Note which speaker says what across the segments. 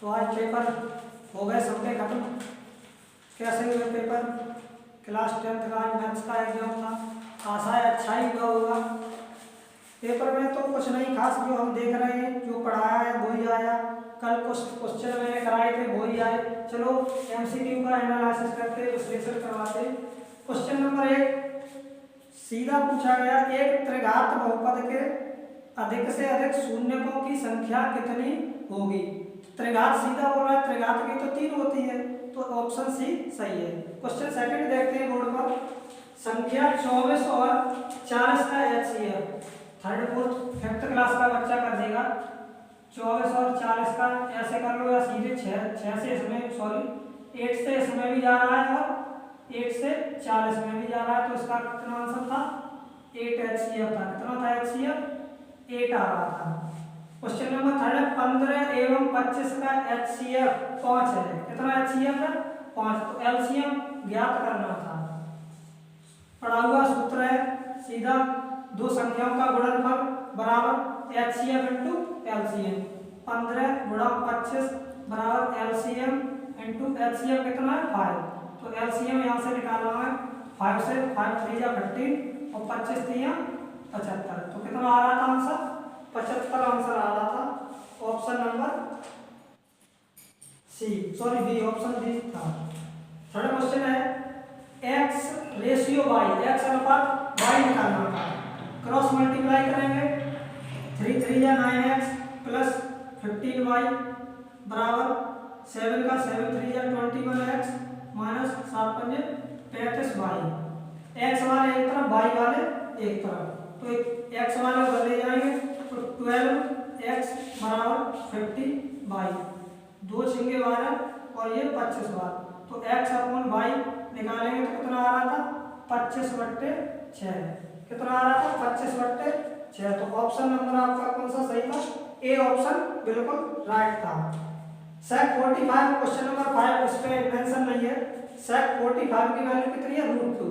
Speaker 1: तो आज पेपर हो गए सबके खत्म। कैसे हुए पेपर? क्लास 10th का आज मैथ्स का एग्जाम था, आशा है अच्छा ही हुआ होगा। पेपर में तो कुछ नहीं खास, जो हम देख रहे हैं जो पढ़ाया है वही आया। कल कुछ क्वेश्चन मैंने कराए थे वही आए। चलो एमसीक्यू का एनालिसिस करते, विश्लेषण करवाते। क्वेश्चन नंबर 1 सीधा पूछा गया, एक त्रिघात बहुपद के अधिक से अधिक शून्यकों की संख्या कितनी होगी? त्रिघात सीधा बोल रहा है, त्रिघात की तो 3 होती है, तो ऑप्शन सी सही है। क्वेश्चन सेकंड देखते हैं बोर्ड पर। संख्या 24 और 40 का HCF, third fourth fifth class का बच्चा कर देगा। 24 और 40 का ऐसे कर लो, या सीधे 6 से इसमें सॉरी 8 से इसमें भी जा रहा है और 8 से 40 में भी जा रहा है, तो इसका कितना आंसर था? 8 HCF था। कितना था HCF? 8 आ रहा था। क्वेश्चन नंबर थर्ड, 15 एवं 25 का HCF 5 है। कितना HCF है? 5। तो LCM ज्ञात करना था। पढ़ा हुआ सूत्र है सीधा, दो संख्याओं का गुणनफल बराबर HCF इंटू LCM। 15 गुणा 25 बराबर LCM इंटू HCF कितना है? 5। तो LCM यहाँ से निकालना है। 5 से 5 3 या 15 और 25 3 75। तो कितना आ रहा था आंसर? 75 आंसर आ रहा था। Option number C, sorry B, option B था। थर्ड क्वेश्चन है, x रेशियो y, x अनुपात y निकालना था। क्रॉस मल्टीप्लाई करेंगे, 3 3 या 9x प्लस 15y बराबर 7 का 7 3 या 21x माइनस 7 5 35y। x वाले एक तरफ, y वाले एक तरफ, तो x वाले बदले जाएंगे, तो 12x बराबर 50y, 2 छिंगे 12 और ये 25 बार, तो x अपॉन y निकालेंगे तो कितना आ रहा था? 25/6। कितना आ रहा था? 25/6। तो ऑप्शन नंबर आपका कौन सा सही था? ए ऑप्शन बिल्कुल राइट था। सेक 45 क्वेश्चन नंबर 5, इस पे मेंशन नहीं है। सेक 45 की वैल्यू कितनी है? √2।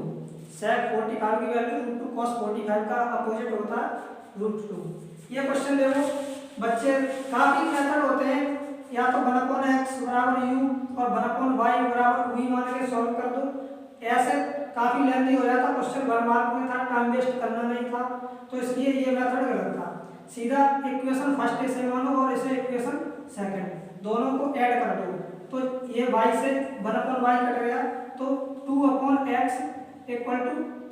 Speaker 1: सेक 45 की वैल्यू √2, cos 45 का अपोजिट होता है √2। ये क्वेश्चन देखो बच्चे, काफी मेथड होते हैं, या तो 1/x बराबर u और 1/y बराबर v मान के सॉल्व कर दो। ऐसे काफी लेंथी हो जाता क्वेश्चन, 1 मार्क में था, टाइम वेस्ट करना नहीं था, तो इसलिए ये मेथड गलत था। सीधा इक्वेशन फर्स्ट इसे मानो और इसे इक्वेशन सेकंड, दोनों को ऐड कर दो, तो ये y से 1/y कट गया, तो 2/x =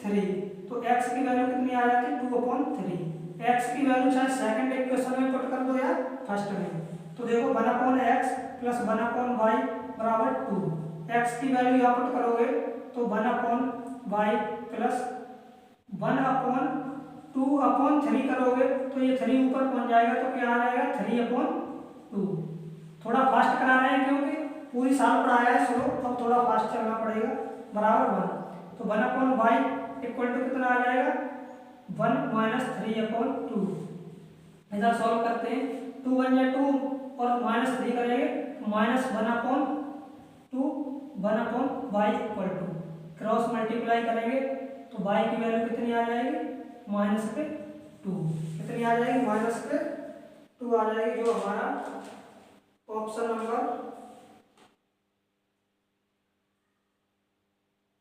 Speaker 1: 3। तो x की वैल्यू कितनी आ जाती? 2/3। x की वैल्यू चाहे सेकंड इक्वेशन में पुट कर दो या फर्स्ट में, तो देखो 1/x प्लस 1/y बराबर 2। x की वैल्यू यहाँ पुट करोगे तो 1/y प्लस 1/2/3 करोगे तो ये 3 ऊपर पहुंच जाएगा, तो क्या आ जाएगा? 3/2। थोड़ा फास्ट करा रहे हैं क्योंकि पूरी साल पढ़ाया है स्लो, अब थोड़ा फास्ट चलना पड़ेगा। बराबर 1, तो 1/y इक्वल टू कितना आ जाएगा? 1 - 3/2। इधर सॉल्व करते हैं, 2 1 या 2 और -3 करेंगे, -1/2 1/y equal to cross multiply करेंगे तो y की वैल्यू कितनी आ जाएगी? -2। कितनी आ जाएगी? -2 आ जाएगी, जो हमारा ऑप्शन नंबर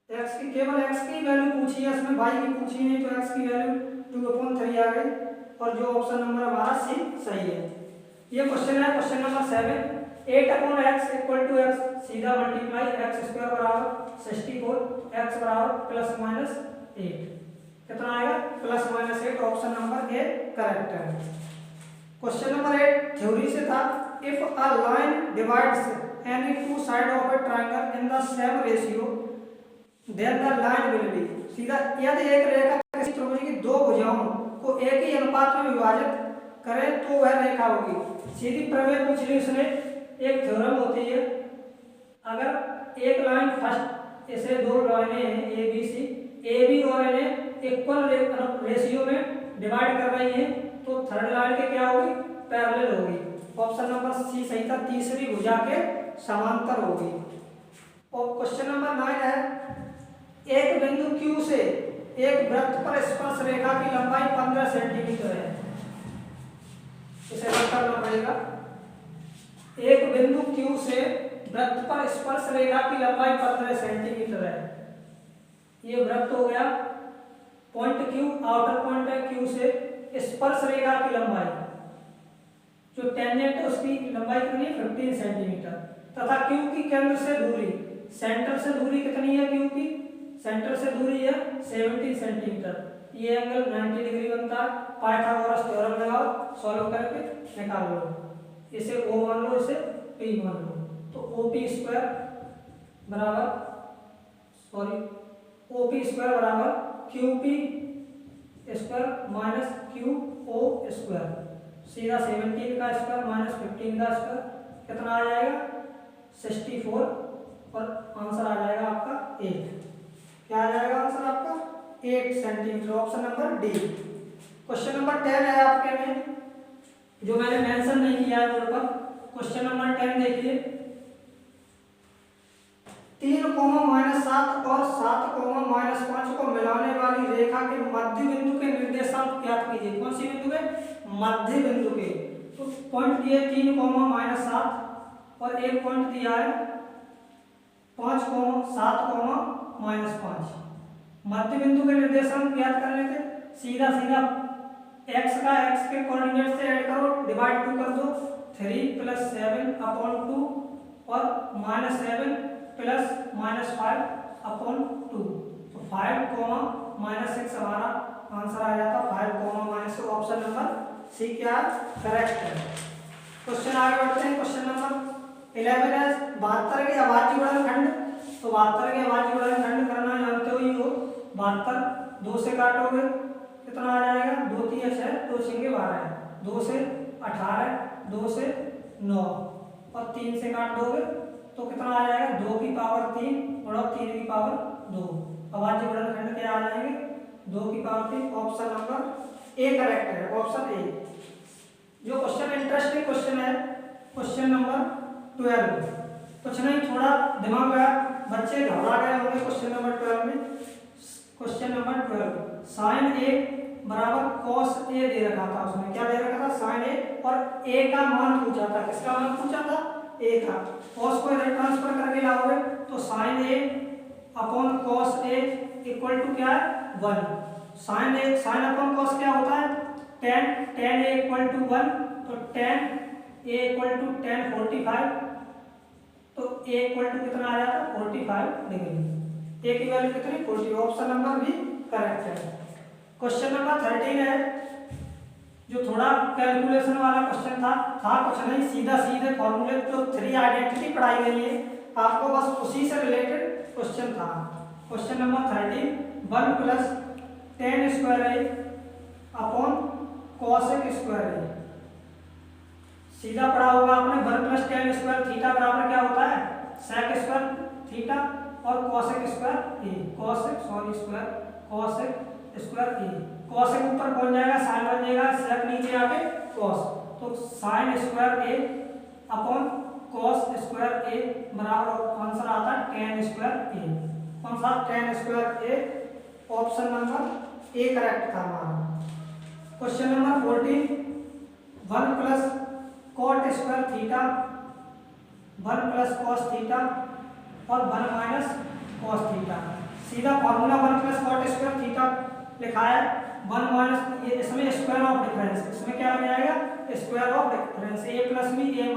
Speaker 1: x की, केवल x की वैल्यू पूछी है, इसमें y की पूछी नहीं, तो x की वैल्यू 2/3 आ गई, और जो ऑप्शन नंबर हमारा सी सही है। ये क्वेश्चन है क्वेश्चन नंबर 7, 8/x = x, सीधा मल्टीप्लाई x² बराबर 64, x बराबर ±8। कितना आएगा? +−8। ऑप्शन नंबर ए करेक्ट है। क्वेश्चन नंबर 8 थ्योरी से था, if a line divides any two side of a triangle in the same ratio then the line will be. सीधा यदि एक रेखा किसी त्रिभुज की दो भुजाओं को एक ही अनुपात में विभाजित करे तो वह रेखा होगी। सीधी प्रमेय पूछ ली उसने। एक थ्योरम होती है, अगर एक लाइन फर्स्ट, इसे दो लाइनें हैं A B C, A B और इन्हें इक्वल रेशियो में डिवाइड कर रही है, तो थर्ड लाइन के क्या होगी? पैरेलल होगी। ऑप्शन नंबर सी सही था, तीसरी भुजा के समांतर होगी। और क्वेश्चन नंबर 9 है, एक बिंदु Q से एक वृत्त पर स्पर्श रेखा की लंबाई 15 सेंटीमीटर है। इसे हल करना पड़ेगा। एक बिंदु Q से वृत्त पर स्पर्श रेखा की लंबाई 15 सेंटीमीटर है। ये वृत्त हो गया, पॉइंट Q आउटर पॉइंट है, Q से स्पर्श रेखा की लंबाई जो टेंजेंट है उसकी लंबाई कितनी है 15 सेंटीमीटर, तथा Q की केंद्र से दूरी, सेंटर से दूरी कितनी है Q की, सेंटर से दूरी है 17 सेंटीमीटर। ये एंगल 90 डिग्री बनता है। पाइथागोरस थ्योरम लगाओ, सॉल्व करके निकाल लो। इसे O मान लो, इसे P मान लो, तो OP स्क्वायर बराबर QP square minus QO square, सीधा 17 का स्क्वायर माइनस 15 का स्क्वायर कितना आ जाएगा 64, और आंसर आ जाएगा आपका 8। क्या आ जाएगा आंसर आपका 8 centimetre, option number D. Question number 10 है आपके में, जो मैंने मेंशन नहीं किया है बोर्ड पर। क्वेश्चन नंबर 10 देखिए, 3,-7 और 7,-5 को मिलाने वाली रेखा के मध्य बिंदु के निर्देशांक ज्ञात कीजिए। कौन सी बिंदु के, मध्य बिंदु के। तो पॉइंट दिए 3,-7 और एक पॉइंट दिया है 5,7,-5। मध्य बिंदु के निर्देशांक ज्ञात करने के सीधा x का x के कोऑर्डिनेट से ऐड करो, डिवाइड 2 कर दो, 3 + 7/2 और -7 + -5/2, तो 5,-6 हमारा आंसर आ जाता। 5,-6 ऑप्शन नंबर सी क्या करेक्ट है। क्वेश्चन आगे बढ़ते हैं। क्वेश्चन नंबर 11 है 72 के अभाज्य गुणनखंड। तो 72 के अभाज्य गुणनखंड करना जानते हो ही हो। 72 2 से काटोगे कितना आ जाएगा, 2 3 6, 2 6 12 है, 2 से 18, 2 से 9 और 3 से काट दोगे तो कितना आ जाएगा 2 की पावर 3 और 3 की पावर 2। अभाज्य गुणनखंड क्या आ जाएंगे 2 की power 3। Option number A correct है, ऑप्शन ए। जो क्वेश्चन इंटरेस्टिंग क्वेश्चन है, क्वेश्चन नंबर 12। कुछ नहीं, थोड़ा दिमाग लगा, बच्चे घबरा गए होंगे क्वेश्चन नंबर 12 में। क्वेश्चन नंबर 12, साइन ए बराबर कॉस ए दे रखा था। उसमें क्या दे रखा था, साइन ए, और ए का मान पूछा था। किसका मान पूछा था, ए का। कॉस को इधर ट्रांसफर करके लाओगे तो sine A upon cos A equal to क्या है 1। Sine A, sine upon cos क्या होता है tan ए इक्वल टू 1, तो tan A equal to tan 45, तो ए इक्वल टू कितना आ जाता है 45 डिग्री। ए की वैल्यू कितनी 40, ऑप्शन नंबर भी करेक्ट है। क्वेश्चन नंबर 13 है, जो थोड़ा कैलकुलेशन वाला क्वेश्चन था कुछ नहीं, सीधे फॉर्मूले जो 3 आइडेंटिटी पढ़ाई गई है आपको, बस उसी से रिलेटेड क्वेश्चन था। क्वेश्चन नंबर 13, 1 + tan स्क्वायर ए अपॉन cosec स्क्वायर ए। सीधा पढ़ा होगा आपने, 1 + tan स्क्वायर थीटा बराबर क्या होता है sec स्क्वायर थीटा और cosec स्क्वायर ए, cosec स्क्वायर ए। cosec ऊपर पहुंच जाएगा, sin बन जाएगा, sec नीचे आके cos, तो sin स्क्वायर ए अपॉन cos स्क्वायर ए बराबर आंसर आता है tan स्क्वायर ए। कौन सा, tan square A, option number A correct था हमारा। Question number 14, 1 + cot square theta, 1 + cos theta और 1 - cos थीटा। सीधा फॉर्मूला 1 + cot स्क्वायर थीटा लिखा है, 1 - ये इसमें स्क्वायर ऑफ डिफरेंस, इसमें क्या लग जाएगा square of difference, a + b a -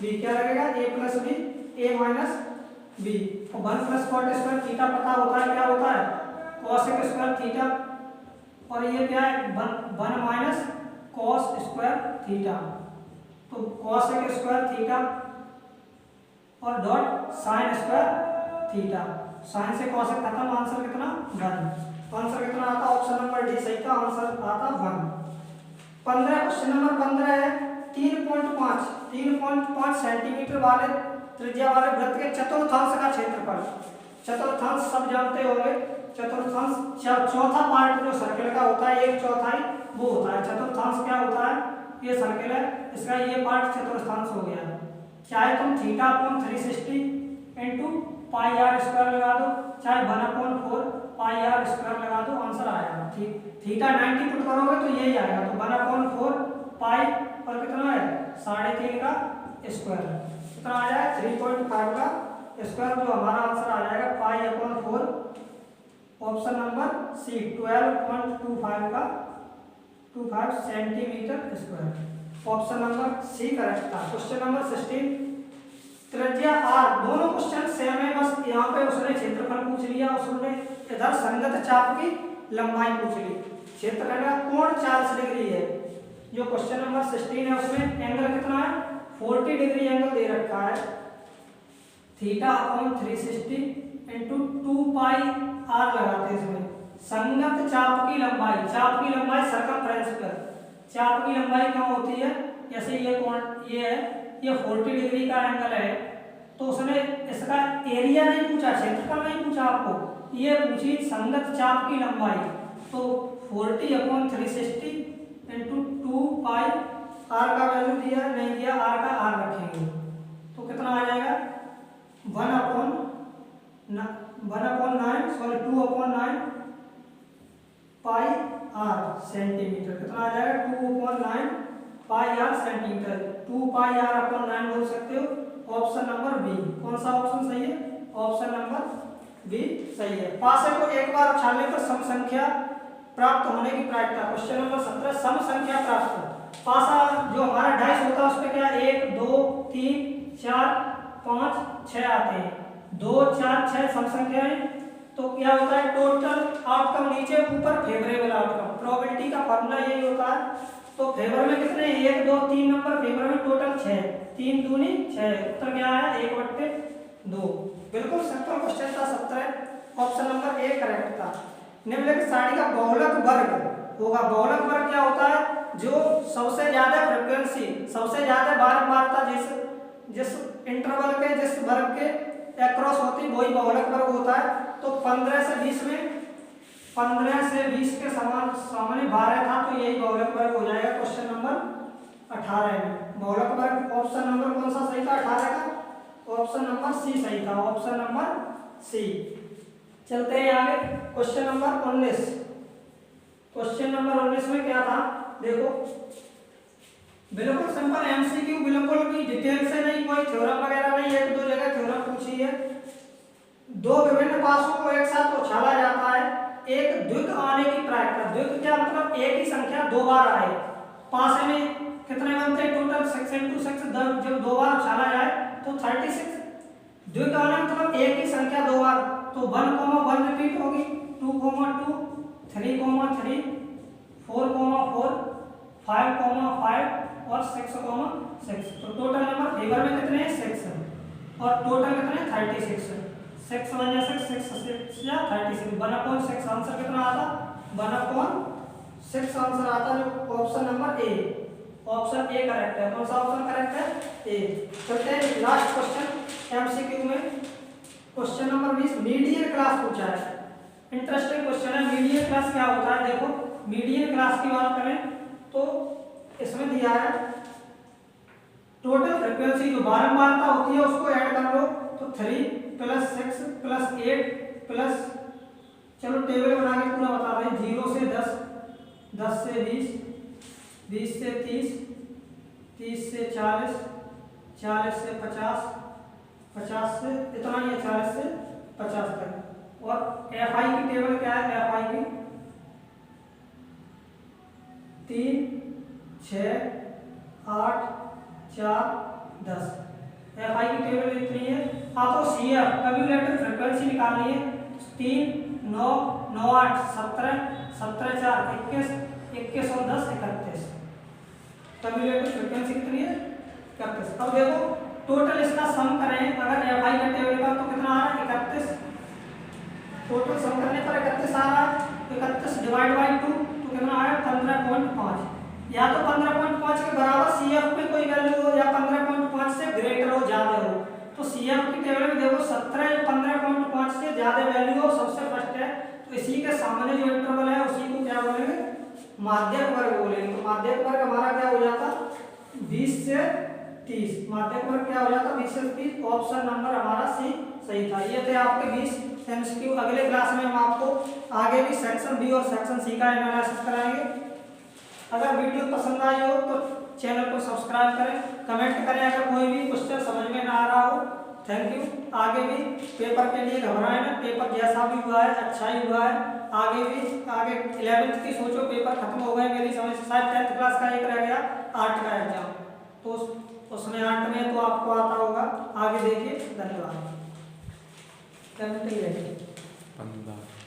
Speaker 1: b क्या लगेगा a + b a - b। और 1 + cot स्क्वायर थीटा पता होता है क्या होता है cosec स्क्वायर थीटा, और ये क्या है 1 - cos स्क्वायर थीटा, तो cosec स्क्वायर थीटा और dot sin square theta. sin से cosec खत्म, आंसर कितना 1। आंसर कितना आता, ऑप्शन नंबर डी सही था, आंसर आता 1। 15, क्वेश्चन नंबर 15 है, 3.5 सेंटीमीटर वाले त्रिज्या वाले वृत्त के चतुर्थांश का क्षेत्रफल। चतुर्थांश सब जानते होंगे, चतुर्थांश चौथा पार्ट जो सर्कल का होता है, 1/4 वो होता है चतुर्थांश। क्या होता है, ये सर्कल है, इसका ये पार्ट चतुर्थांश हो गया। चाहे तुम θ/360 × πr² लगा दो, चाहे 1/4 πr² लगा दो, आंसर आएगा। थीटा 90 पुट करोगे तो यही आएगा, तो 1/4 पाई और कितना है 3.5 का स्क्वायर। कितना आ जाएगा 3.5 का स्क्वायर, जो हमारा आंसर आ जाएगा π/4। Option number C 12.25 centimetre square. Option number C correct था। क्वेश्चन नंबर 16, त्रिज्या r, दोनों क्वेश्चन सेम है, बस यहाँ पे उसने क्षेत्रफल पूछ लिया, उसने इधर संगत चाप की लंबाई पूछ ली। क्षेत्रफल का कोण 40 डिग्री है। जो क्वेश्चन नंबर 16 है उसमें एंगल कितना है 40 डिग्री एंगल दे रखा है। θ/360 इंटू 2πr लगाते हैं इसमें। संगत चाप की लंबाई, चाप की लंबाई सर्कमफ्रेंस पर, चाप की लंबाई कम होती है, जैसे ये कोण ये है, ये 40 डिग्री का एंगल है, तो उसने इसका एरिया नहीं पूछा, क्षेत्रफल नहीं पूछा आपको, ये पूछी संगत चाप की लंबाई। तो 40/360 इंटू 2πr का वैल्यू दिया नहीं दिया, r का r रखेंगे तो कितना आ जाएगा 2/9 πr सेंटीमीटर। कितना आ जाएगा 2/9 πr सेंटीमीटर। 2πr/9 बोल सकते हो। Option number B. कौन सा ऑप्शन सही है? ऑप्शन नंबर बी सही है। पासे को एक बार उछालने पर सम संख्या प्राप्त होने की प्रायिकता। क्वेश्चन नंबर 17, सम संख्या प्राप्त। पासा जो हमारा डाइस होता है उस पे क्या 1 2 3 4 5 6 आते हैं। 2 4 6 सम संख्या है, तो क्या होता है टोटल आउटकम नीचे ऊपर फेवरेबल आउटकम। प्रोबेबिलिटी का फॉर्मूला यही होता है। तो फेवर में कितने 1 2 3 नंबर, फेवर में टोटल 6, 3 दूनी 6। उत्तर क्या है 1/2। बिल्कुल सिंपल क्वेश्चन था 17। ऑप्शन नंबर ए करेक्ट था। निम्नलिखित सारणी का बहुलक वर्ग होगा। बहुलक वर्ग क्या होता है? जो सबसे ज्यादा फ्रीक्वेंसी, सबसे ज्यादा बारंबारता जिस इंटरवल के, जिस वर्ग के अक्रॉस होती वही बहुलक वर्ग होता है। तो 15 से 20 में 15 से 20 के समान सामने 12 था, तो यही बहुलक वर्ग हो जाएगा क्वेश्चन नंबर 18 में। बहुलक वर्ग ऑप्शन नंबर कौन सा सही था 18 का? ऑप्शन नंबर सी सही था। Option number C. चलते हैं आगे। Question number 19। क्वेश्चन नंबर 19 में क्या था देखो, बिल्कुल सिंपल एमसीक्यू, बिल्कुल भी डिटेल से नहीं, कोई थ्योरम वगैरह नहीं, एक दो जगह थ्योरम पूछी है। दो विभिन्न पासों को एक साथ उछाला जाता है, एक द्विक आने की प्रायिकता। द्विक क्या मतलब एक ही संख्या दो बार आए। पासे में कितने बनते हैं टोटल 6 × 6, जब दो बार उछाला जाए तो 36। द्विक आने मतलब एक ही संख्या दो बार, तो 1, 1 रिपीट होगी, 2, 2, 3, 3, 4, 4, 5, 5 और 6, 6। तो टोटल नंबर फेवर में कितने हैं 6 और टोटल कितने 36। 6 1 6 6 6 या 36। 1/6 आंसर कितना आता 1/6 आंसर आता, जो option number A. Option A correct है। कौन सा ऑप्शन करेक्ट है? ए। चलते हैं लास्ट क्वेश्चन एमसीक्यू में। क्वेश्चन नंबर 20 मीडियन क्लास पूछा है। इंटरेस्टिंग क्वेश्चन है। मीडियन क्लास क्या होता है देखो, मीडियन क्लास की बात करें तो इसमें दिया है टोटल फ्रीक्वेंसी, जो बारंबारता होती है उसको ऐड कर लो, तो 3 + 6 + 8 प्लस, चलो टेबल बना के पूरा बता दें, 0 से 10, 10 से 20, 20 से 30, 30 से 40, 40 से 50, 50 से इतना ही है, 40 से 50 तक। और एफआई की टेबल क्या है? एफआई की 3 6 8 4 10। एफआई की टेबल इतनी है। आपको सीएफ कम्युलेटिव फ्रीक्वेंसी निकालनी है। 3 9 9 8 17 17 4 21 21 और 10 31। कम्युलेटिव फ्रीक्वेंसी कितनी है 31। अब देखो टोटल इसका सम करें अगर एफआई का टेबल का, तो कितना आ रहा है 31। टोटल सम करने पर 31 आ रहा है। 31 / 2 तो कितना आया 15.5। या तो 15.5 के बराबर सीएफ में कोई वैल्यू हो, या 15.5 से ग्रेटर हो, ज्यादा हो। तो सीएफ की टेबल में देखो 17 या 15.5 से ज्यादा वैल्यू हो, सबसे फर्स्ट है, तो इसी के सामने जो इंटरवल है उसी को क्या बोलेंगे? माध्यक वर्ग बोलेंगे। तो माध्यक वर्ग हमारा क्या हो जाता 20 से 30। माध्यक वर्ग क्या हो जाता 20 से 30। ऑप्शन नंबर हमारा सी सही था। ये थे आपके 20 एमसीक्यू। अगले क्लास में हम आपको आगे भी सेक्शन बी और सेक्शन सी का एनालिसिस कराएंगे। अगर वीडियो पसंद आई हो तो चैनल को सब्सक्राइब सब्सक्राइब करें, कमेंट करें अगर कोई भी क्वेश्चन समझ में ना आ रहा हो। Thank you. आगे भी पेपर के लिए घबराएं ना, पेपर जैसा भी हुआ है अच्छा ही हुआ है। आगे 11th की सोचो, पेपर खत्म हो गए मेरी समझ से, शायद 10th क्लास का एक रह गया आर्ट का एग्जाम, तो उसमें आर्ट में तो आपको आता होगा। आगे देखिए, धन्यवाद। 15